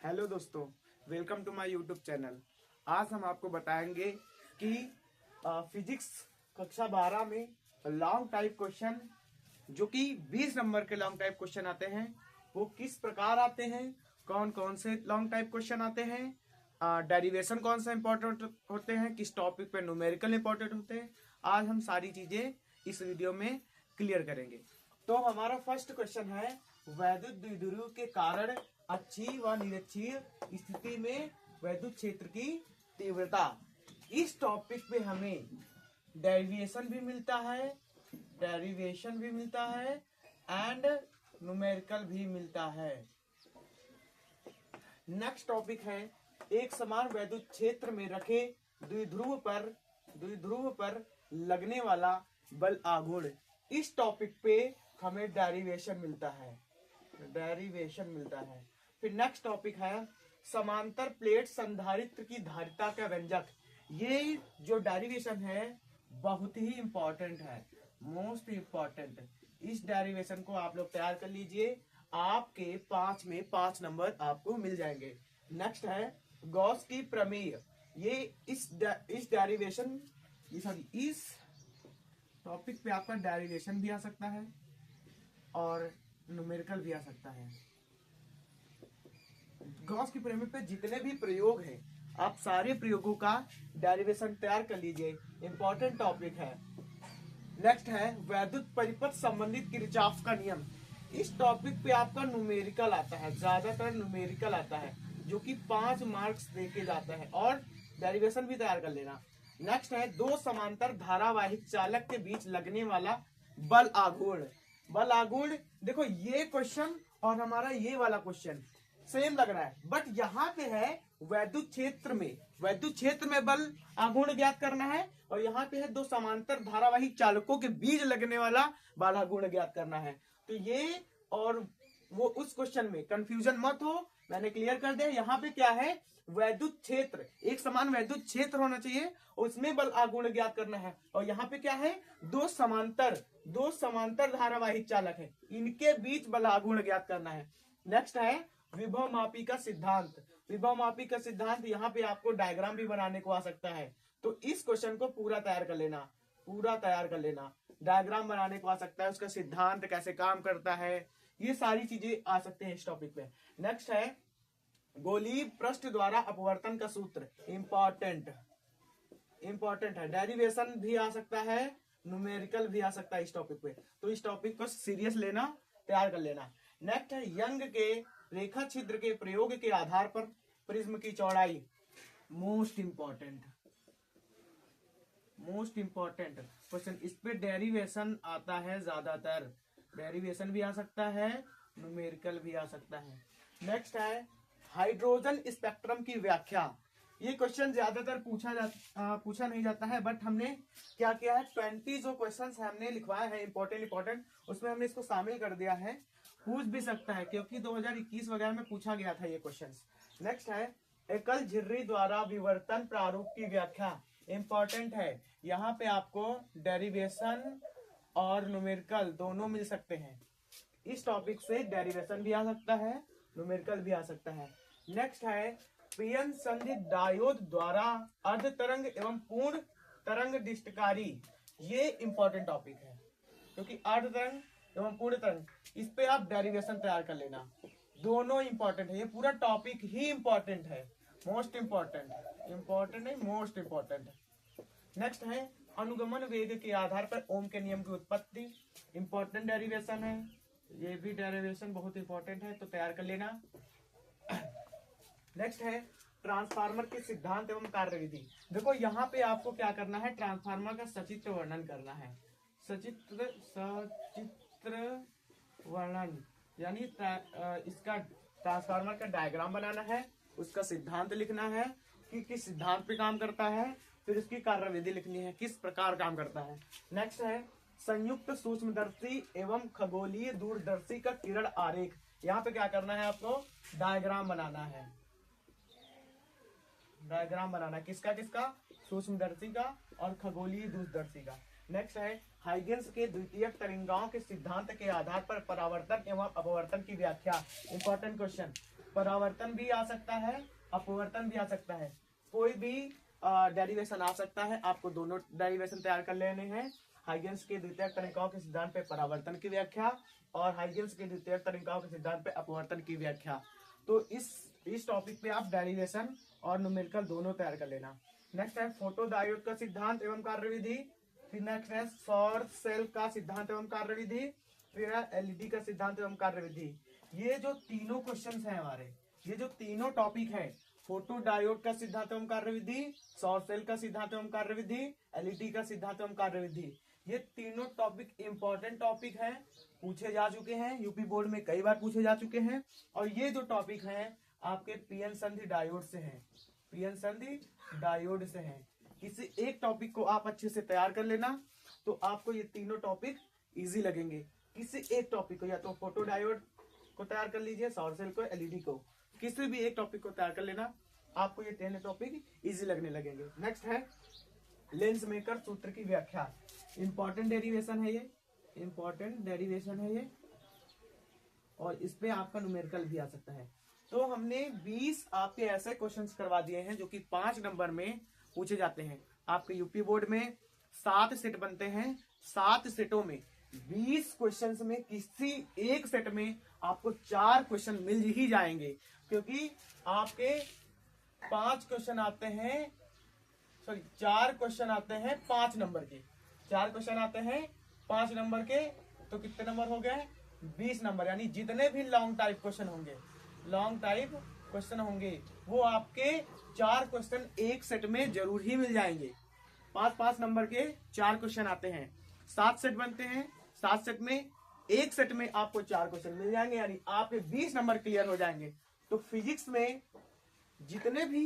Hello दोस्तों, welcome to my YouTube channel. आज हम आपको बताएंगे कि फिजिक्स कक्षा 12 में लॉन्ग टाइप क्वेश्चन, जो कि 20 नंबर के लॉन्ग टाइप क्वेश्चन आते हैं, वो किस प्रकार आते हैं, कौन कौन से लॉन्ग टाइप क्वेश्चन आते हैं, डेरिवेशन कौन सा इंपॉर्टेंट होते हैं, किस टॉपिक पे न्यूमेरिकल इंपॉर्टेंट होते हैं। आज हम सारी चीजें इस वीडियो में क्लियर करेंगे। तो हमारा फर्स्ट क्वेश्चन है, वैद्युत द्विध्रुव के कारण अक्षीय व निरक्षीय स्थिति में वैद्युत क्षेत्र की तीव्रता। इस टॉपिक पे हमें डेरिवेशन भी मिलता है, एंड न्यूमेरिकल भी मिलता है। नेक्स्ट टॉपिक है, एक समान वैद्युत क्षेत्र में रखे द्विध्रुव पर लगने वाला बल आघूर्ण। इस टॉपिक पे हमें डेरिवेशन मिलता है। फिर नेक्स्ट टॉपिक है, समांतर प्लेट संधारित्र की धारिता का व्यंजक। ये जो डेरिवेशन है बहुत ही इंपॉर्टेंट है, मोस्ट इंपॉर्टेंट। इस डेरिवेशन को आप लोग तैयार कर लीजिए, आपके 5 में 5 नंबर आपको मिल जाएंगे। नेक्स्ट है गॉस की प्रमेय। ये इस टॉपिक पे आपका डेरिवेशन भी आ सकता है और न्यूमेरिकल भी आ सकता है। गॉस की प्रमेय पे जितने भी प्रयोग हैं, आप सारे प्रयोगों का डेरिवेशन तैयार कर लीजिए, इंपॉर्टेंट टॉपिक है। नेक्स्ट है वैद्युत परिपथ संबंधित किरचॉफ का नियम। इस टॉपिक पे आपका न्यूमेरिकल आता है, ज्यादातर न्यूमेरिकल आता है, जो कि 5 मार्क्स देके जाता है, और डेरिवेशन भी तैयार कर लेना। नेक्स्ट है दो समांतर धारावाहिक चालक के बीच लगने वाला बल आघूर्ण। देखो ये क्वेश्चन और हमारा ये वाला क्वेश्चन सेम लग रहा है, बट यहाँ पे है वैद्युत क्षेत्र में बल आघूर्ण ज्ञात करना है, और यहाँ पे है दो समांतर धारावाहिक चालकों के बीच लगने वाला बल आघूर्ण ज्ञात करना है। तो ये और वो उस क्वेश्चन में कंफ्यूजन मत हो, मैंने क्लियर कर दिया। यहाँ पे क्या है, वैद्युत क्षेत्र, एक समान वैद्युत क्षेत्र होना चाहिए, उसमें बल आघूर्ण ज्ञात करना है। और यहाँ पे क्या है, दो समांतर धारावाहिक चालक है, इनके बीच बल आघूर्ण ज्ञात करना है। नेक्स्ट है विभव मापी का सिद्धांत। यहाँ पे आपको डायग्राम भी बनाने को आ सकता है, तो इस क्वेश्चन को पूरा तैयार कर लेना। डायग्राम बनाने को आ सकता है, उसका सिद्धांत कैसे काम करता है, ये सारी चीजें आ सकते हैं इस टॉपिक पे। नेक्स्ट है गोलीय पृष्ठ द्वारा अपवर्तन का सूत्र, इंपॉर्टेंट है। डेरिवेशन भी आ सकता है, न्यूमेरिकल भी आ सकता है इस टॉपिक पे, तो इस टॉपिक को सीरियस लेना, तैयार कर लेना। नेक्स्ट है यंग के रेखा छिद्र के प्रयोग के आधार पर प्रिज्म की चौड़ाई, मोस्ट इंपॉर्टेंट क्वेश्चन। इस पे डेरिवेशन आता है, ज्यादातर डेरिवेशन भी आ सकता है, न्यूमेरिकल भी आ सकता है। नेक्स्ट है हाइड्रोजन स्पेक्ट्रम की व्याख्या। ये क्वेश्चन ज्यादातर पूछा नहीं जाता है, बट हमने क्या किया है, 20 जो क्वेश्चन हमने लिखवाए हैं इंपॉर्टेंट, उसमें हमने इसको शामिल कर दिया है। पूछ भी सकता है क्योंकि 2021 वगैरह में पूछा गया था ये क्वेश्चन। नेक्स्ट है एकल झिर्री द्वारा विवर्तन प्रारूप की व्याख्या, इंपॉर्टेंट है। यहाँ पे आपको डेरिवेशन और न्यूमेरिकल दोनों मिल सकते हैं। इस टॉपिक से डेरिवेशन भी आ सकता है, न्यूमेरिकल भी आ सकता है। नेक्स्ट है पीएन संधि डायोड द्वारा अर्ध तरंग एवं पूर्ण तरंग डिस्टकारी। ये इंपॉर्टेंट टॉपिक है, क्योंकि अर्ध तरंग एवं पूर्ण तरंग, इस पे आप डेरिवेशन तैयार कर लेना, दोनों इंपॉर्टेंट है। ये पूरा टॉपिक ही इंपॉर्टेंट है, मोस्ट इंपॉर्टेंट। नेक्स्ट है अनुगमन वेग के आधार पर ओम के नियम की उत्पत्ति, इंपॉर्टेंट डेरिवेशन है। ये भी डेरिवेशन बहुत इंपॉर्टेंट है, तो तैयार कर लेना। नेक्स्ट है ट्रांसफार्मर के सिद्धांत एवं कार्यविधि। देखो यहाँ पे आपको क्या करना है, ट्रांसफार्मर का सचित्र वर्णन करना है। सचित्र वर्णन यानी इसका ट्रांसफार्मर का डायग्राम बनाना है, उसका सिद्धांत लिखना है कि किस सिद्धांत पे काम करता है, फिर उसकी कार्यविधि लिखनी है, किस प्रकार काम करता है। नेक्स्ट है संयुक्त सूक्ष्मदर्शी एवं खगोलीय दूरदर्शी का किरण आरेख। यहाँ पे क्या करना है, आपको डायग्राम बनाना किसका, सूक्ष्मदर्शी का और खगोलीय दूरदर्शी का। नेक्स्ट है हाइगेंस के द्वितीयक तरंगाओं के सिद्धांत के आधार पर परावर्तन एवं अपवर्तन की व्याख्या, इंपॉर्टेंट क्वेश्चन। परावर्तन भी आ सकता है, अपवर्तन भी आ सकता है, कोई भी डेरिवेशन आ सकता है। आपको दोनों डेरिवेशन तैयार कर लेने हैं। हाइगेंस के द्वितीयक तनिकाओं के सिद्धांत पे परावर्तन की व्याख्या और हाइगेंस के द्वितीयक तनिकाओं के सिद्धांत पे अपवर्तन की व्याख्या। तो इस टॉपिक पे आप डेरिवेशन और न्यूमेरिकल दोनों तैयार कर लेना। नेक्स्ट है फोटो डायोड का सिद्धांत एवं कार्यविधि। फिर नेक्स्ट है सौर सेल का सिद्धांत एवं कार्यविधि। फिर है एलईडी का सिद्धांत एवं कार्यविधि। ये जो तीनों क्वेश्चंस हैं हमारे, ये जो तीनों टॉपिक है, फोटो डायोड का सिद्धांत एवं कार्यविधि, सौर सेल का सिद्धांत एवं कार्यविधि, एलईडी का सिद्धांत एवं कार्यविधि, ये तीनों टॉपिक इंपॉर्टेंट टॉपिक हैं, पूछे जा चुके हैं, यूपी बोर्ड में कई बार पूछे जा चुके हैं। और ये जो टॉपिक हैं आपके पीएन संधि डायोड से हैं, पीएन संधि डायोड से हैं। किसी एक टॉपिक को आप अच्छे से तैयार कर लेना तो आपको ये तीनों टॉपिक इजी लगेंगे। किसी एक टॉपिक को, या तो फोटो डायोड को तैयार कर लीजिए, सौर सेल को, एलईडी को, किसी भी एक टॉपिक को तैयार कर लेना, आपको ये 10 टॉपिक इजी लगने लगेंगे। नेक्स्ट है लेंस मेकर सूत्र की व्याख्या। इंपॉर्टेंट डेरिवेशन है ये, इंपॉर्टेंट डेरिवेशन है ये, और इस पे आपका न्यूमेरिकल भी आ सकता है। तो हमने 20 आपके ऐसे क्वेश्चंस करवा दिए हैं जो कि 5 नंबर में पूछे जाते हैं। आपके यूपी बोर्ड में 7 सेट बनते हैं, 7 सेटों में 20 क्वेश्चंस में किसी एक सेट में आपको 4 क्वेश्चन मिल ही जाएंगे, क्योंकि आपके 5 क्वेश्चन आते हैं, सॉरी 4 क्वेश्चन आते हैं 5 नंबर के, 4 क्वेश्चन आते हैं 5 नंबर के, तो कितने नंबर हो गए? 20 नंबर। यानी जितने भी लॉन्ग टाइप क्वेश्चन होंगे, लॉन्ग टाइप क्वेश्चन होंगे, वो आपके 4 क्वेश्चन एक सेट में जरूर ही मिल जाएंगे। 5-5 नंबर के 4 क्वेश्चन आते हैं, 7 सेट बनते हैं, 7 सेट में एक सेट में आपको 4 क्वेश्चन मिल जाएंगे, यानी आपके 20 नंबर क्लियर हो जाएंगे। तो फिजिक्स में जितने भी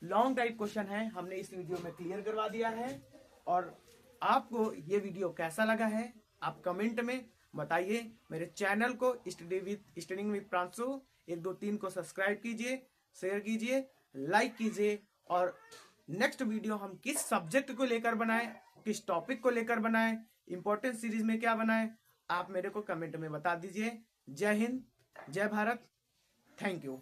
लॉन्ग टाइप क्वेश्चन हैं हमने इस वीडियो में क्लियर करवा दिया है। और आपको ये वीडियो कैसा लगा है आप कमेंट में बताइए। मेरे चैनल को स्टडिंग विद प्रांशु 1 2 3 को सब्सक्राइब कीजिए, शेयर कीजिए, लाइक कीजिए। और नेक्स्ट वीडियो हम किस सब्जेक्ट को लेकर बनाएं, किस टॉपिक को लेकर बनाएं, इंपॉर्टेंट सीरीज में क्या बनाएं, आप मेरे को कमेंट में बता दीजिए। जय हिंद, जय भारत, थैंक यू।